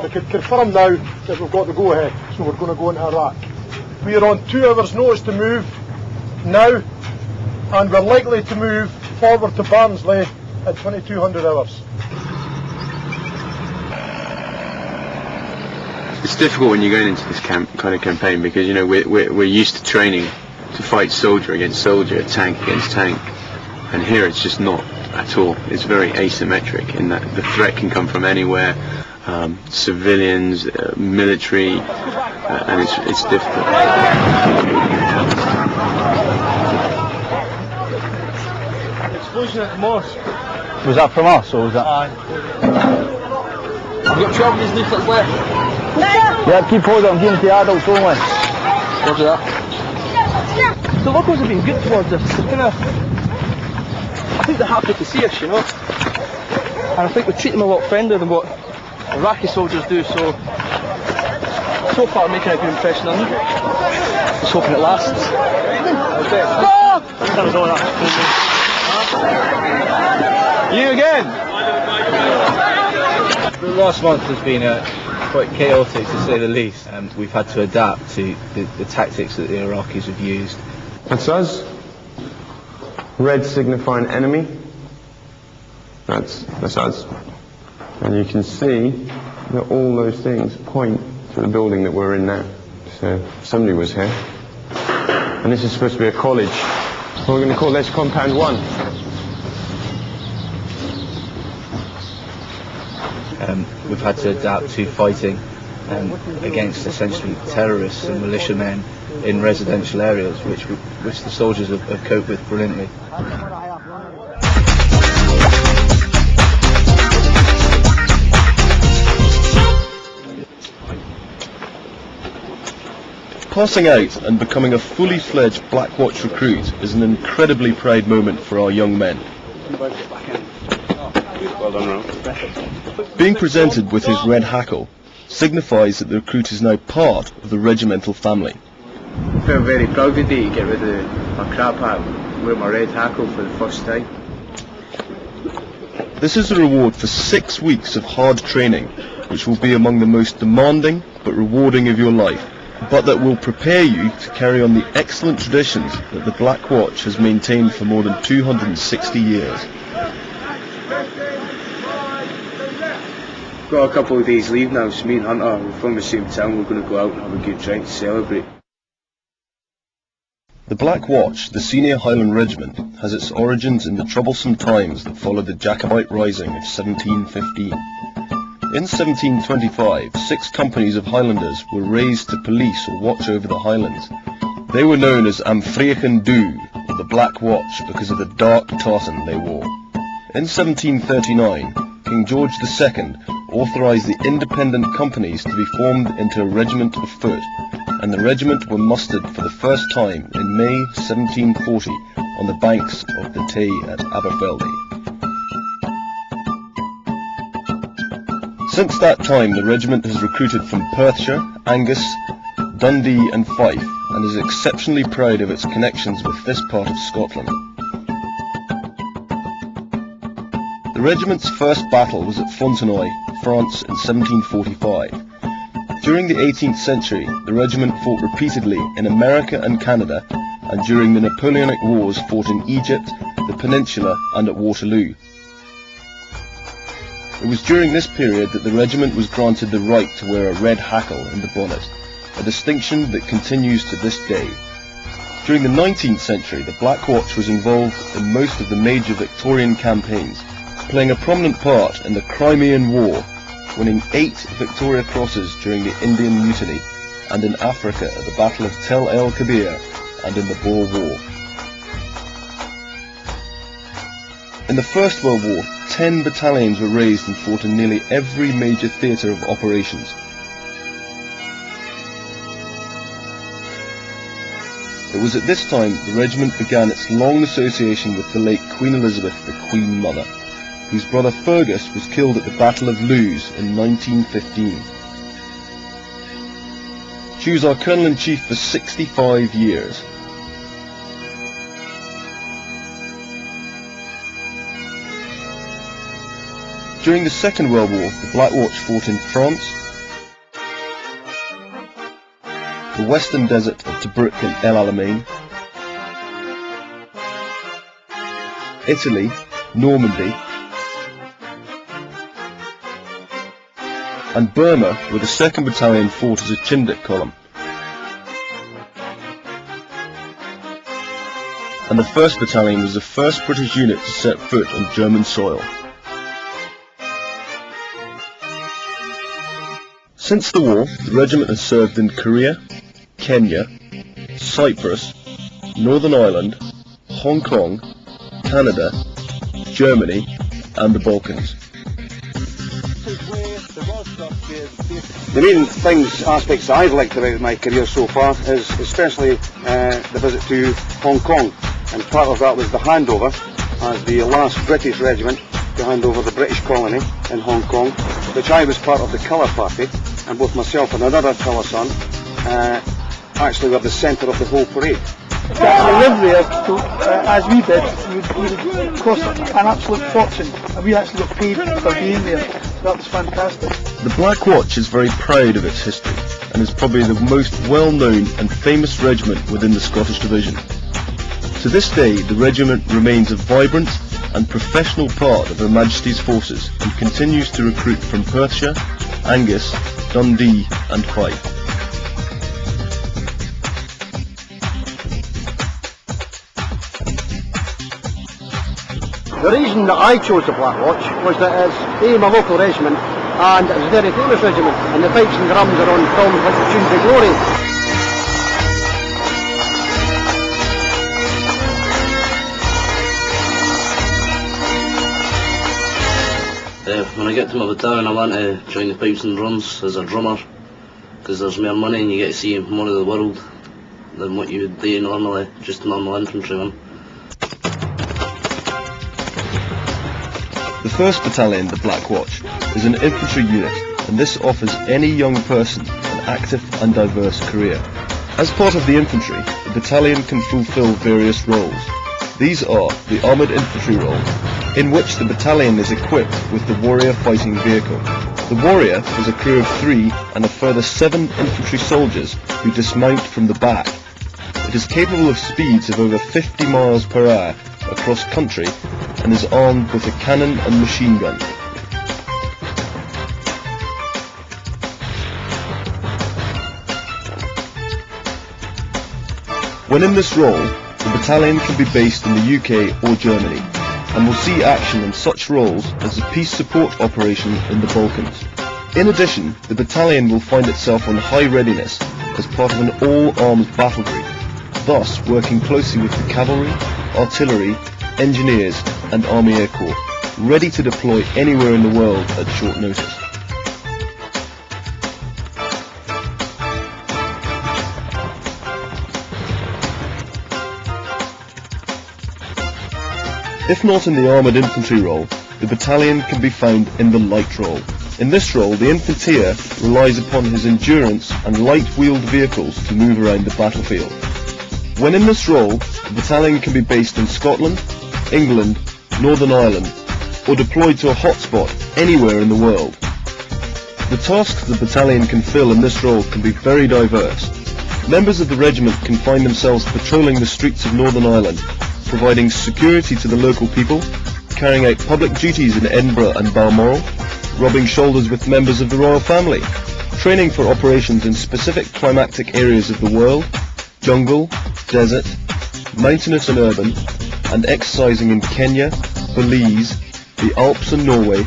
We can confirm now that we've got the go-ahead, so we're going to go into Iraq. We are on 2 hours notice to move now, and we're likely to move forward to Barnsley at 2200 hours. It's difficult when you're going into this kind of campaign because, you know, we're used to training to fight soldier against soldier, tank against tank, and here it's just not at all. It's very asymmetric in that the threat can come from anywhere, civilians, military, and it's difficult. Explosion at the mosque. Was that from us or was that? I've got 12 of these leaflets left. Yeah, keep holding, I'm giving to the adults only. Roger that. The locals have been good towards us. They're kind of, I think they're happy to see us, you know. And I think we treat them a lot friendlier than what Iraqi soldiers do, so far making a good impression on them. Just hoping it lasts. You again? The last month has been quite chaotic to say the least, and we've had to adapt to the tactics that the Iraqis have used. That's us. Red signifying enemy. That's us. And you can see that all those things point to the building that we're in now. So somebody was here. And this is supposed to be a college. So we're going to call this Compound 1. We've had to adapt to fighting against essentially terrorists and militiamen in residential areas, which the soldiers have coped with brilliantly. Passing out and becoming a fully fledged Black Watch recruit is an incredibly proud moment for our young men. Well done, Ron. Being presented with his red hackle signifies that the recruit is now part of the regimental family. I feel very proud today to get rid of my crab hat, wear my red hackle for the first time. This is a reward for 6 weeks of hard training, which will be among the most demanding but rewarding of your life, but that will prepare you to carry on the excellent traditions that the Black Watch has maintained for more than 260 years. Got a couple of days leave now, so me and Hunter, we're from the same town, we're going to go out and have a good drink to celebrate. The Black Watch, the senior Highland regiment, has its origins in the troublesome times that followed the Jacobite Rising of 1715. In 1725, 6 companies of Highlanders were raised to police or watch over the Highlands. They were known as Amphreachan Du, or the Black Watch, because of the dark tartan they wore. In 1739, King George II authorised the independent companies to be formed into a regiment of foot, and the regiment were mustered for the first time in May 1740 on the banks of the Tay at Aberfeldy. Since that time, the regiment has recruited from Perthshire, Angus, Dundee and Fife, and is exceptionally proud of its connections with this part of Scotland. The regiment's first battle was at Fontenoy, France in 1745. During the 18th century, the regiment fought repeatedly in America and Canada, and during the Napoleonic Wars fought in Egypt, the Peninsula and at Waterloo. It was during this period that the regiment was granted the right to wear a red hackle in the bonnet, a distinction that continues to this day. During the 19th century, the Black Watch was involved in most of the major Victorian campaigns, playing a prominent part in the Crimean War, winning 8 Victoria Crosses during the Indian Mutiny, and in Africa at the Battle of Tel El Kebir and in the Boer War. In the First World War, 10 battalions were raised and fought in nearly every major theatre of operations. It was at this time the regiment began its long association with the late Queen Elizabeth, the Queen Mother, whose brother Fergus was killed at the Battle of Lewes in 1915. She was our Colonel-in-Chief for 65 years. During the Second World War, the Black Watch fought in France, the western desert of Tobruk and El Alamein, Italy, Normandy, and Burma, where the 2nd Battalion fought as a Chindit column. And the 1st Battalion was the first British unit to set foot on German soil. Since the war, the regiment has served in Korea, Kenya, Cyprus, Northern Ireland, Hong Kong, Canada, Germany, and the Balkans. The main aspects I've liked about my career so far is especially the visit to Hong Kong, and part of that was the handover as the last British regiment to hand over the British colony in Hong Kong, which I was part of the colour party, and both myself and another colour son actually were the centre of the whole parade. To live there, as we did, would cost an absolute fortune, and we actually got paid for being there. That was fantastic. The Black Watch is very proud of its history and is probably the most well-known and famous regiment within the Scottish Division. To this day, the regiment remains a vibrant and professional part of Her Majesty's forces and continues to recruit from Perthshire, Angus, Dundee and Fife. The reason that I chose the Black Watch was that it's my local regiment, and it's a very famous regiment, and the pipes and drums are on films like The Tunes of Glory. When I get to my battalion, I want to join the pipes and drums as a drummer, because there's more money and you get to see more of the world than what you would do normally, just a normal infantryman. The 1st Battalion, the Black Watch, is an infantry unit, and this offers any young person an active and diverse career. As part of the infantry, the battalion can fulfill various roles. These are the Armoured Infantry role, in which the battalion is equipped with the Warrior fighting vehicle. The Warrior has a crew of 3 and a further 7 infantry soldiers who dismount from the back. It is capable of speeds of over 50 miles per hour across country and is armed with a cannon and machine gun. When in this role, the battalion can be based in the UK or Germany, and will see action in such roles as the peace support operation in the Balkans. In addition, the battalion will find itself on high readiness as part of an all-arms battle group, thus working closely with the cavalry, artillery, engineers and Army Air Corps, ready to deploy anywhere in the world at short notice. If not in the Armoured Infantry role, the battalion can be found in the Light role. In this role, the infanteer relies upon his endurance and light-wheeled vehicles to move around the battlefield. When in this role, the battalion can be based in Scotland, England, Northern Ireland, or deployed to a hotspot anywhere in the world. The tasks the battalion can fill in this role can be very diverse. Members of the regiment can find themselves patrolling the streets of Northern Ireland, providing security to the local people, carrying out public duties in Edinburgh and Balmoral, rubbing shoulders with members of the royal family, training for operations in specific climatic areas of the world, jungle, desert, mountainous and urban, and exercising in Kenya, Belize, the Alps and Norway,